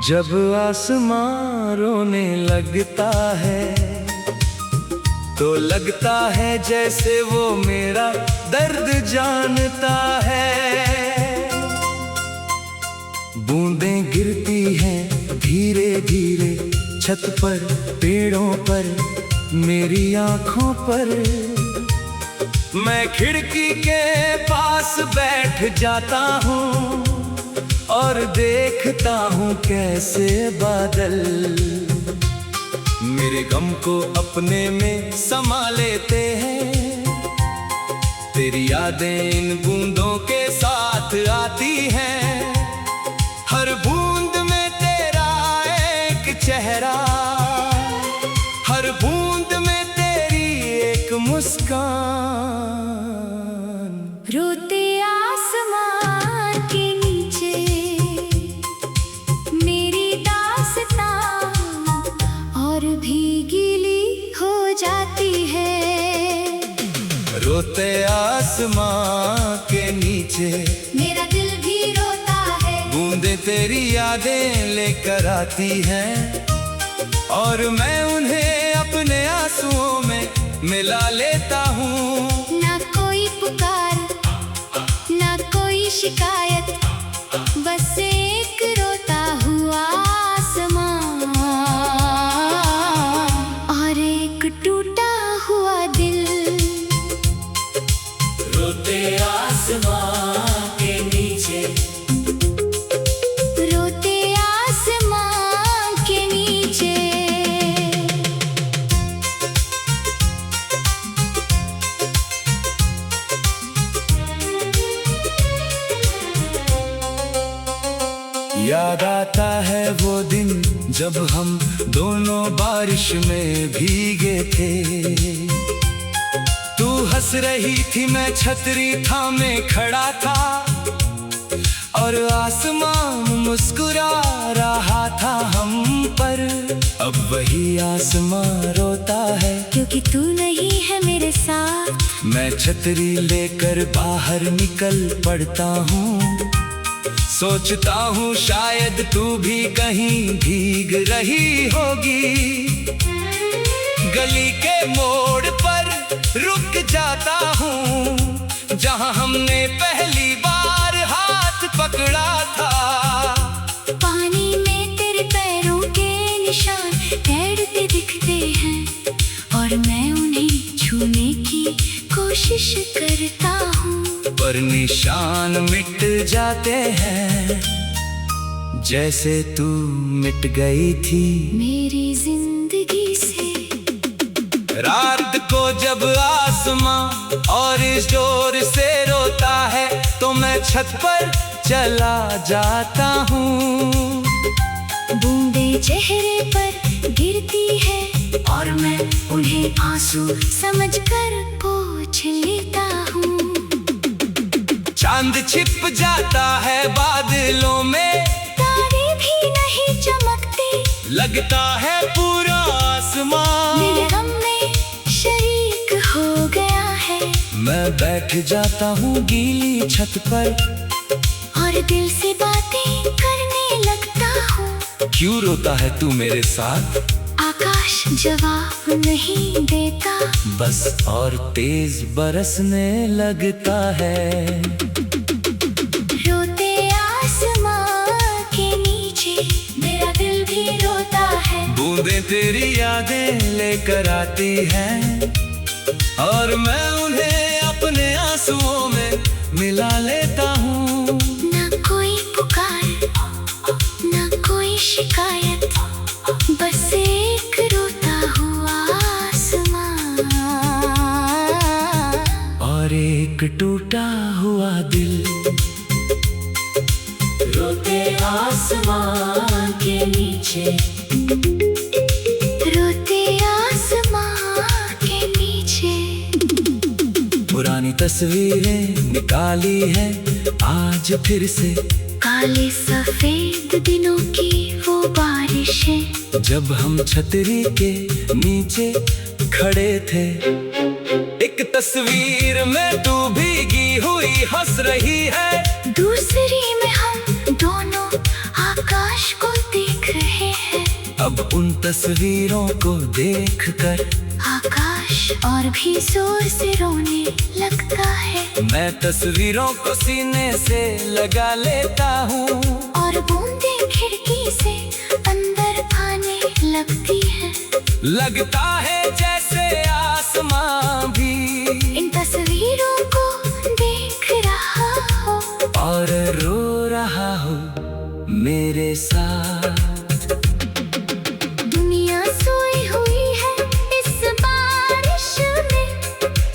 जब आसमां रोने लगता है तो लगता है जैसे वो मेरा दर्द जानता है। बूंदें गिरती हैं धीरे धीरे छत पर, पेड़ों पर, मेरी आंखों पर। मैं खिड़की के पास बैठ जाता हूँ और देखता हूँ कैसे बादल मेरे गम को अपने में समा लेते हैं। तेरी यादें इन बूंदों के साथ आती हैं, हर बूंद में तेरा एक चेहरा, हर बूंद में तेरी एक मुस्कान। रोते आसमान के नीचे मेरी दास्तां और भी गीली हो जाती है। रोते आसमां के नीचे मेरा दिल भी रोता है। बूंदें तेरी यादें लेकर आती हैं और मैं उन्हें अपने आंसुओं में मिला लेता हूँ। ना कोई पुकार, ना कोई शिकायत, बस एक रोता हुआ आसमां और एक टूटा हुआ दिल। रोते आसमां के नीचे, रोते आसमां के नीचे। याद आता है वो दिन जब हम दोनों बारिश में भीगे थे। तू हंस रही थी, मैं छतरी थामे खड़ा था और आसमान मुस्कुरा रहा था हम पर। अब वही आसमान रोता है क्योंकि तू नहीं है मेरे साथ। मैं छतरी लेकर बाहर निकल पड़ता हूँ, सोचता हूँ शायद तू भी कहीं भीग रही होगी। गली के मोड़ पर रुक जाता हूँ जहाँ हमने पहली बार हाथ पकड़ा था। पानी में तेरे पैरों के निशान तैरते दिखते हैं और मैं उन्हें छूने की कोशिश करता हूँ, पर निशान मिट जाते हैं जैसे तू मिट गई थी मेरी जिंदगी से। रात को जब आसमां और इस जोर से रोता है तो मैं छत पर चला जाता हूँ। बूंदें चेहरे पर गिरती है और मैं उन्हें आंसू समझकर पोंछ लेता हूँ। चांद छिप जाता है बादलों में, तारे भी नहीं चमकते, लगता है पूरा आसमां मेरे गम में शरीक हो गया है। मैं बैठ जाता हूँ गीली छत पर और दिल से बातें करने लगता हूँ। क्यों रोता है तू मेरे साथ? आकाश जवाब नहीं देता, बस और तेज बरसने लगता है। रोते आसमां के नीचे मेरा दिल भी रोता है। बूंदें तेरी यादें लेकर आती हैं और मैं उन्हें अपने आंसुओं में मिला लेता हूँ। ना कोई पुकार, ना कोई शिकायत, बस एक रोता हुआ आसमां और एक टूटा हुआ दिल। रोते आसमां के नीचे, रोते आसमां के नीचे। पुरानी तस्वीरें निकाली है आज फिर से, काले सफेद दिनों की वो बारिशें जब हम छतरी के नीचे खड़े थे। एक तस्वीर में तू भीगी हुई हंस रही है, दूसरी में हम दोनों आकाश को देख उन तस्वीरों को देखकर आकाश और भी जोर से रोने लगता है। मैं तस्वीरों को सीने से लगा लेता हूँ और बूंदें खिड़की से अंदर आने लगती है। लगता है जैसे आसमां भी इन तस्वीरों को देख रहा हो और रो रहा हो मेरे साथ। दुनिया सोई हुई है इस बारिश में,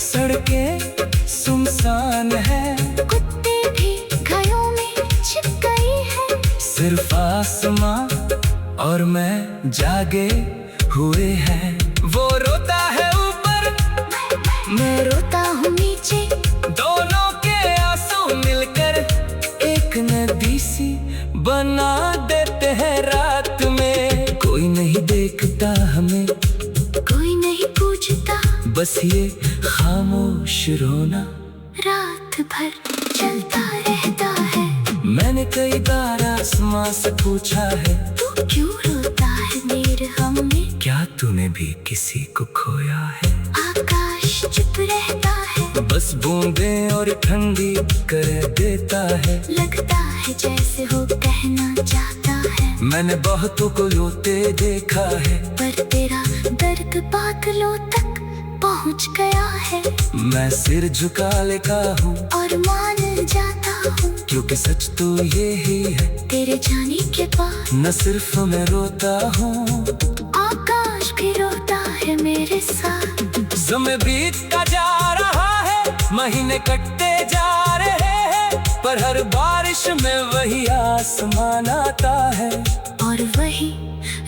सड़कें सुनसान है, कुत्ते भी घरों में छिप गए हैं। सिर्फ आसमां और मैं जागे हुए हैं। वो रोता है ऊपर, मैं रोता हूँ नीचे, दोनों के आंसू मिलकर एक नदी सी बना देते हैं रात में। कोई नहीं देखता हमें, कोई नहीं पूछता, बस ये खामोश रोना रात भर चलता रहता है। मैंने कई बार आसमां से पूछा है, तू क्यों रोता है मेरे हम में? क्या तूने भी किसी को खोया है? आकाश चुप रहता है, बस बूंदें और ठंडी कर देता है। लगता है जैसे वो कहना चाहता है, मैंने बहुतों को रोते देखा है, पर तेरा दर्द बादलों तक पहुंच गया है। मैं सिर झुका लेता हूँ और मान जाता हूँ, क्योंकि सच तो ये ही है, तेरे जाने के बाद न सिर्फ मैं रोता हूँ, आकाश भी रोता है मेरे साथ। समय बीतता जा रहा है, महीने कटते जा रहे हैं, पर हर बारिश में वही आसमान आता है और वही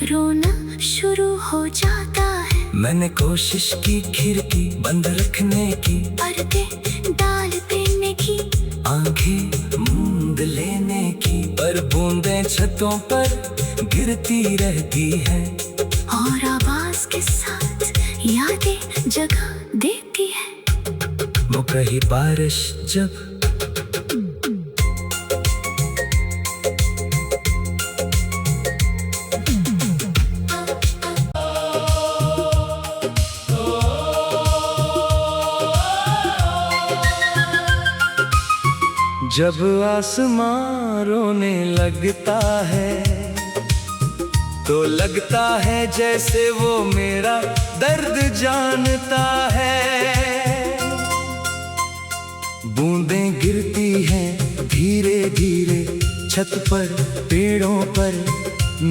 रोना शुरू हो जाता है। मैंने कोशिश की खिड़की बंद रखने की, पर्दे डाल देने की, आंखें मूंद लेने की, पर बूंदें छतों पर गिरती रहती है और आवाज के साथ यादें जगा देती है। वो कही बारिश जब जब आसमां रोने लगता है तो लगता है जैसे वो मेरा दर्द जानता है। बूंदें गिरती हैं धीरे धीरे छत पर, पेड़ों पर,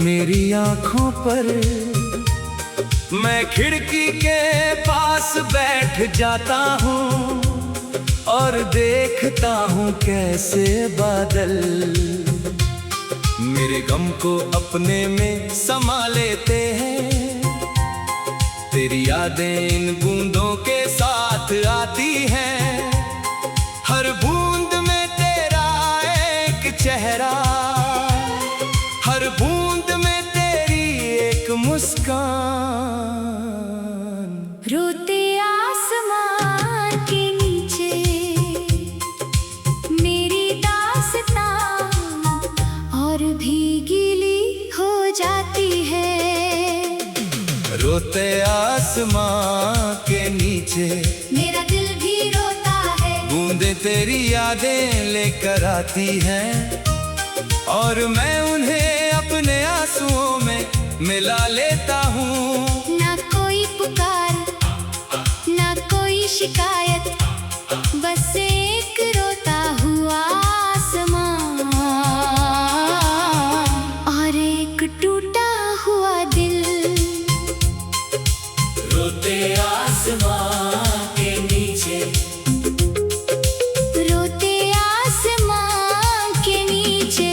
मेरी आंखों पर। मैं खिड़की के पास बैठ जाता हूँ और देखता हूँ कैसे बादल मेरे गम को अपने में समा लेते हैं। तेरी यादें इन बूंदों के साथ आती हैं, हर बूंद में तेरा एक चेहरा, हर बूंद में तेरी एक मुस्कान। रोते आसमान के नीचे मेरी दास्तां और भी गीली हो जाती है। रोते आसमां के नीचे मेरा दिल भी रोता है, बूंदें तेरी यादें लेकर आती हैं और मैं उन्हें अपने आंसुओं में मिला लेता हूँ। ना कोई पुकार, ना कोई शिकायत, बस एक रोता हुआ आसमां और एक टूटा हुआ दिल। रोते आसमां के नीचे, रोते आसमां के नीचे।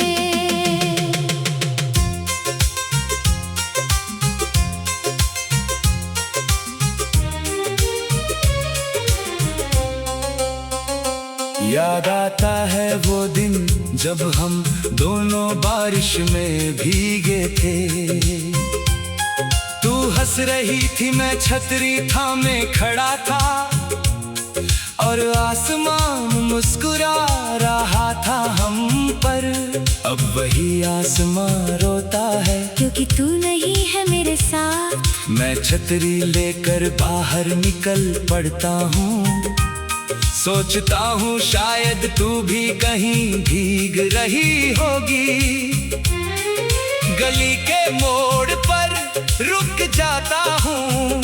याद आता है वो दिन जब हम दोनों बारिश में भीगे थे। तू हंस रही थी, मैं छतरी थामे खड़ा था और आसमान मुस्कुरा रहा था हम पर। अब वही आसमां रोता है क्योंकि तू नहीं है मेरे साथ। मैं छतरी लेकर बाहर निकल पड़ता हूँ। सोचता हूँ शायद तू भी कहीं भीग रही होगी। गली के मोड़ पर रुक जाता हूँ,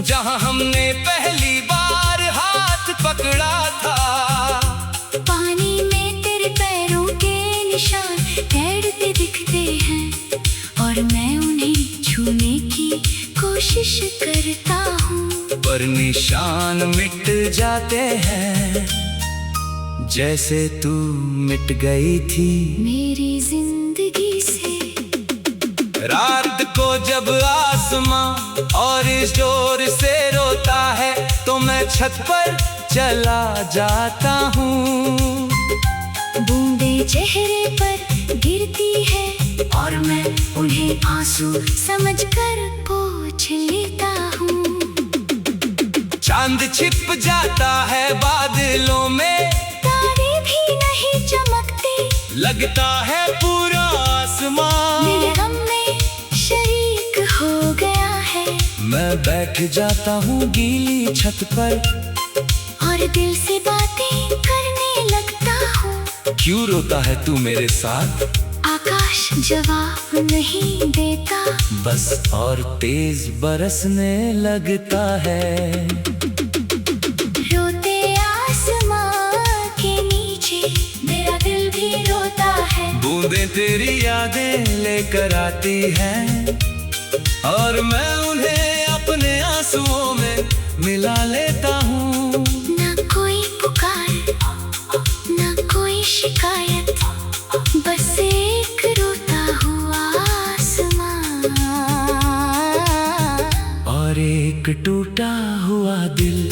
जहाँ हमने पहली बार हाथ पकड़ा था। पानी में तेरे पैरों के निशान तैरते दिखते हैं, और मैं उन्हें छूने की कोशिश करता हूँ। पर निशान मिट जाते हैं, जैसे तू मिट गई थी मेरी जिंदगी से। रात को जब आसमां और जोर से रोता है, तो मैं छत पर चला जाता हूँ। बूंदे चेहरे पर गिरती है, और मैं उन्हें आंसू समझकर पोंछ लेता हूँ। चांद छिप जाता है बादलों में, तारे भी नहीं चमकते। लगता है पूरा आसमां मेरे गम में शरीक हो गया है। मैं बैठ जाता हूँ गीली छत पर, और दिल से बातें करने लगता हूँ। क्यों रोता है तू मेरे साथ? आकाश जवाब नहीं देता, बस और तेज बरसने लगता है। रोते आसमां के नीचे मेरा दिल भी रोता है। बूंदें तेरी यादें लेकर आती हैं, और मैं उन्हें अपने आंसुओं में मिला लेता हूँ। ना कोई पुकार, ना कोई शिकायत, बस एक रोता हुआ आसमां और एक टूटा हुआ दिल।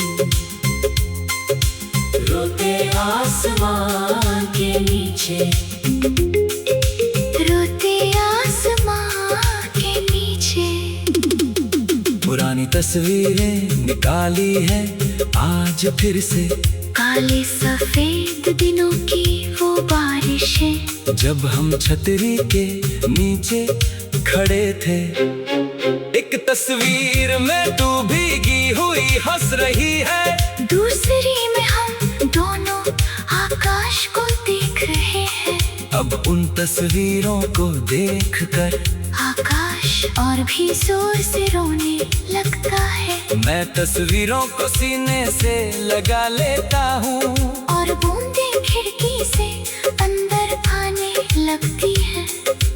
रोते आसमां के नीचे, रोते आसमां के नीचे। पुरानी तस्वीरें निकाली है आज फिर से, काले सफेद दिनों की वो बारिशें। जब हम छतरी के नीचे खड़े थे। एक तस्वीर में तू भीगी हुई हंस रही है, दूसरी में हम दोनों आकाश को देख रहे हैं। अब उन तस्वीरों को देखकर आकाश और भी जोर से रोने लगता है। मैं तस्वीरों को सीने से लगा लेता हूँ, और बूंदें खिड़की से अंदर आने लगती है।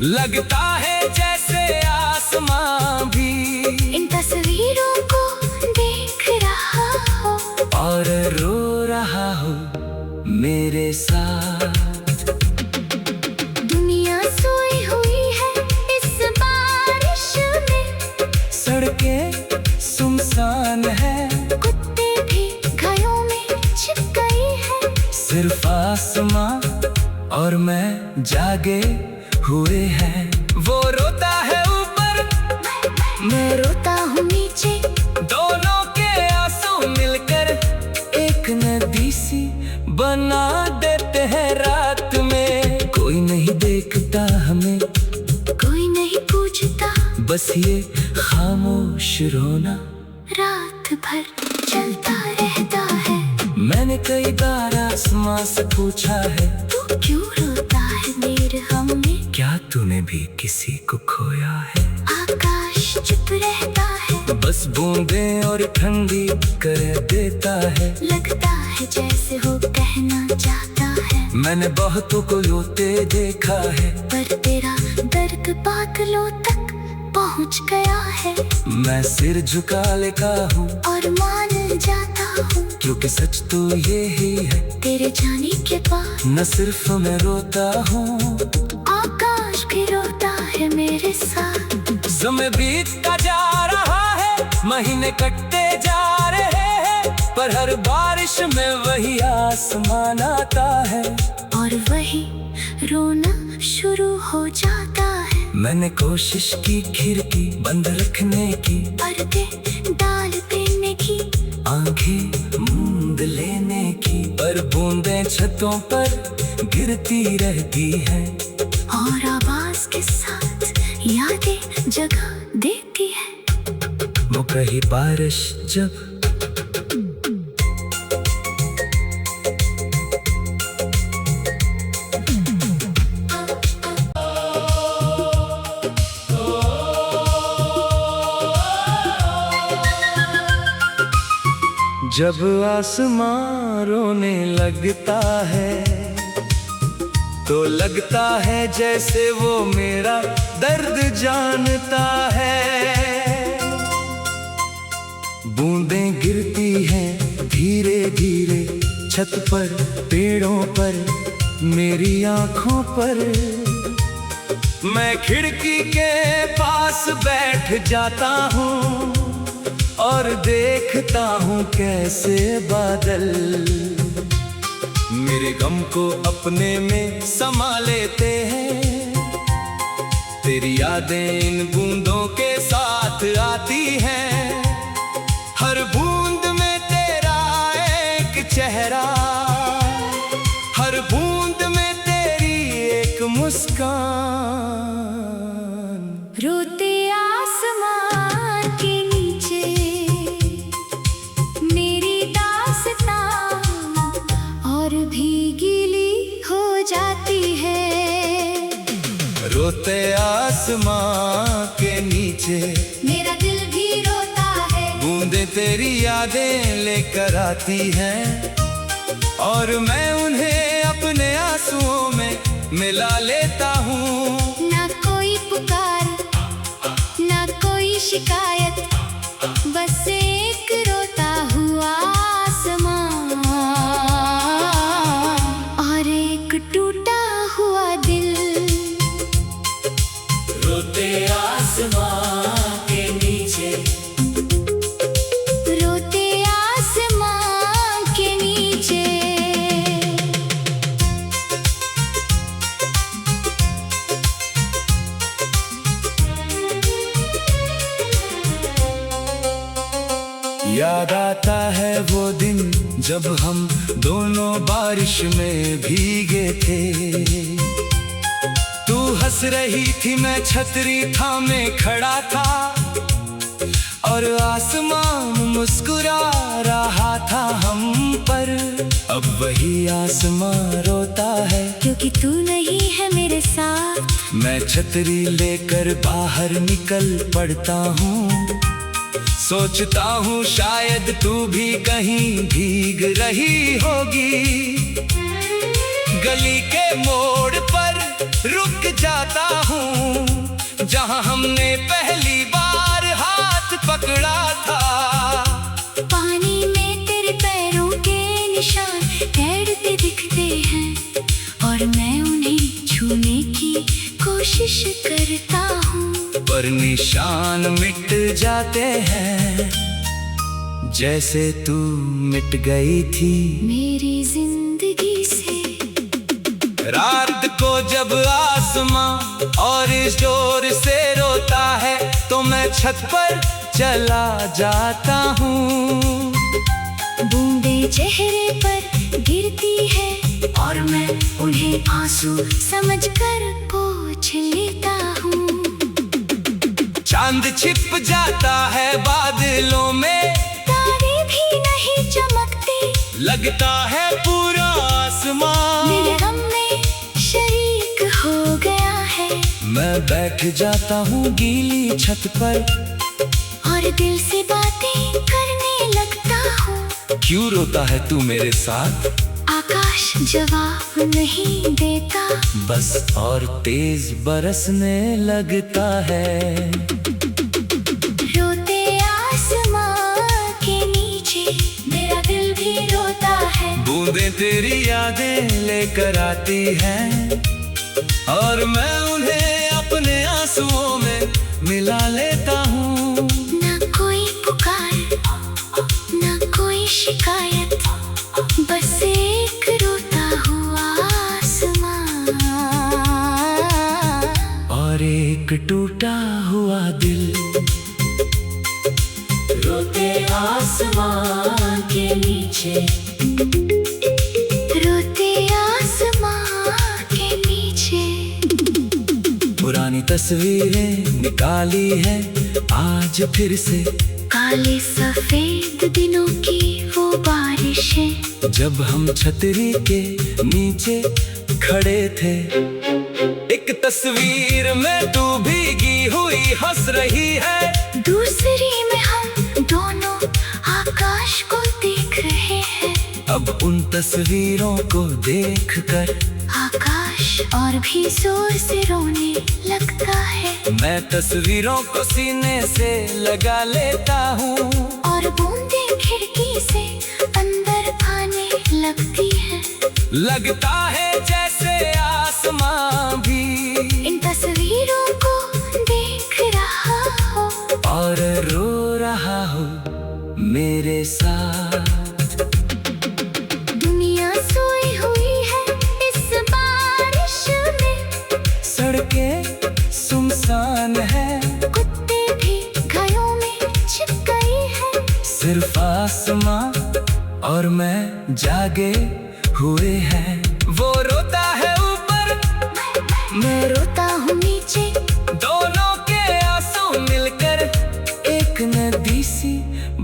लगता है जैसे आसमां भी इन तस्वीरों को देख रहा हो, और रो रहा हो मेरे साथ। दुनिया सोई हुई है इस बारिश में। सड़कें सुनसान है, कुत्ते भी घरों में छिप गए हैं। सिर्फ आसमां और मैं जागे हुए हैं। वो रोता है ऊपर, मैं रोता हूँ नीचे। दोनों के आंसू मिलकर एक नदी सी बना देते हैं रात में। कोई नहीं देखता हमें, कोई नहीं पूछता, बस ये खामोश रोना रात भर चलता रहता है। मैंने कई बार आसमां से पूछा है, तू क्यों रोता है मेरे गम में? क्या तूने भी किसी को खोया है? आकाश चुप रहता है, बस बूंदें और ठंडी कर देता है। लगता है जैसे वो कहना चाहता है। मैंने बहुतों को रोते देखा है, पर तेरा दर्द बादलों तक पहुंच गया है। मैं सिर झुका लेता हूँ और मान जाता हूँ, क्योंकि सच तो ये ही है। तेरे जाने के बाद न सिर्फ मैं रोता हूँ, आकाश भी रोता है मेरे साथ। समय बीतता जा रहा है, महीने कटते जा रहे हैं, पर हर बारिश में वही आसमान आता है, और वही रोना शुरू हो जाता है। मैंने कोशिश की खिड़की बंद रखने की, पर्दे डाल देने की, आंखें मूंद लेने की, पर पर बूंदें छतों पर गिरती रहती हैं, और आवाज के साथ यादें जगा देती है। वो कही बारिश जब जब आसमां रोने लगता है तो लगता है जैसे वो मेरा दर्द जानता है। बूंदें गिरती हैं धीरे धीरे छत पर, पेड़ों पर, मेरी आंखों पर। मैं खिड़की के पास बैठ जाता हूँ और देखता हूँ कैसे बादल मेरे गम को अपने में समा लेते हैं। तेरी यादें इन बूंदों के साथ आती हैं, हर बूंद में तेरा एक चेहरा, हर बूंद में तेरी एक मुस्कान। रोते आसमान के नीचे मेरी दास्तां और भी गीली हो जाती है। रोते आसमां के नीचे मेरा दिल भी रोता है, बूंदें तेरी यादें लेकर आती हैं, और मैं उन्हें अपने आंसुओं में मिला लेता हूँ। ना कोई पुकार, ना कोई शिकायत, बस एक रोता हुआ आसमां और एक टूटा हुआ दिल। रोते आसमां के नीचे, रोते आसमां के नीचे। याद आता है वो दिन जब हम दोनों बारिश में भीगे थे। तू हंस रही थी, मैं छतरी थामे खड़ा था, और आसमान मुस्कुरा रहा था हम पर। अब वही आसमां रोता है क्योंकि तू नहीं है मेरे साथ। मैं छतरी लेकर बाहर निकल पड़ता हूँ, सोचता हूँ शायद तू भी कहीं भीग रही होगी। गली के मोड़ पर रुक जाता हूँ, जहाँ हमने पहली बार हाथ पकड़ा था। पानी में तेरे पैरों के निशान तैरते दिखते हैं, और मैं उन्हें छूने की कोशिश करता हूँ, पर निशान मिट जाते हैं जैसे तू मिट गई थी मेरी जिंदगी से। रात को जब आसमां और इस जोर से रोता है तो मैं छत पर चला जाता हूँ। बूंदे चेहरे पर गिरती है और मैं उन्हें आंसू समझकर पोंछ लेता हूँ। चांद छिप जाता है बादलों में, तारे भी नहीं चमकते, लगता है पूरा आसमां मेरे गम में शरीक हो गया है। मैं बैठ जाता हूँ गीली छत पर और दिल से बातें करने लगता हूँ। क्यों रोता है तू मेरे साथ? आकाश जवाब नहीं देता, बस और तेज बरसने लगता है। रोते आसमां के नीचे मेरा दिल भी रोता है। बूंदें तेरी यादें लेकर आती हैं, और मैं उन्हें अपने आंसुओं में मिला लेता हूँ। ना कोई पुकार, ना कोई शिकायत, बस एक रोता हुआ आसमां और एक टूटा हुआ दिल। रोते आसमां के नीचे। तस्वीरें निकाली है आज फिर से, काले सफेद दिनों की वो बारिशें, जब हम छतरी के नीचे खड़े थे। एक तस्वीर में तू भीगी हुई हंस रही है, दूसरी में हम दोनों आकाश को देख रहे हैं। अब उन तस्वीरों को देखकर आकाश और भी जोर से रोने लगता है। मैं तस्वीरों को सीने से लगा लेता हूँ, और बूंदें खिड़की से अंदर आने लगती है। लगता है जैसे आसमां भी इन तस्वीरों को देख रहा हो और रो रहा हो मेरे साथ। दुनिया सोई हुई है इस बारिश में, सड़कें सुनसान है, कुत्ते भी घरों में छिप गए हैं। सिर्फ आसमां और मैं जागे हुए हैं। वो रोता है ऊपर, मैं रोता हूँ नीचे, दोनों के आंसू मिलकर एक नदी सी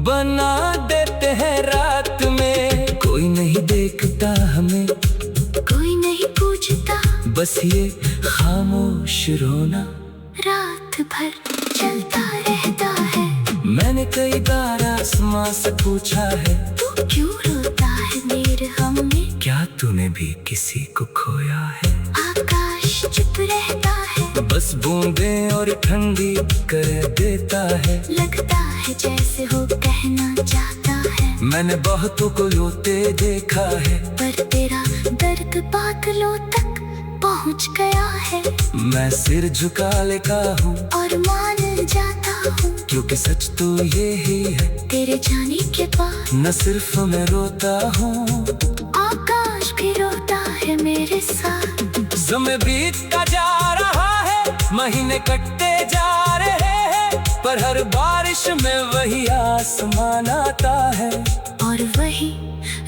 बना देते हैं रात में। कोई नहीं देखता हमें, कोई नहीं पूछता, बस ये खामोश रोना रात भर चलता रहता है। मैंने कई बार आसमां से पूछा है, तू क्यों रोता है मेरे हम में? क्या तूने भी किसी को खोया है? आकाश चुप रहता है, बस बूंदें और ठंडी कर देता है। लगता है जैसे वो कहना चाहता है, मैंने बहुतों को रोते देखा है, पर तेरा दर्द बादलों तक पहुंच गया है। मैं सिर झुका लेता हूँ और मान जाता हूँ, क्योंकि सच तो ये ही है, तेरे जाने के बाद न सिर्फ मैं रोता हूँ, आकाश भी रोता है मेरे साथ। समय बीतता जा रहा है, महीने कटते जा रहे हैं, पर हर बारिश में वही आसमान आता है और वही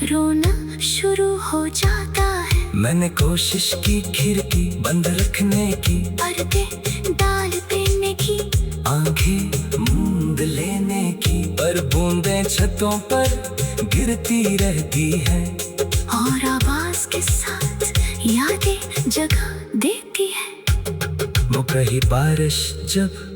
रोना शुरू हो जाता है। मैंने कोशिश की खिड़की बंद रखने की, पर्दे डाल देने की, आंखें मूंद लेने की, पर बूंदें छतों पर गिरती रहती है और आवाज के साथ यादें जगा देती है। वो कही बारिश जब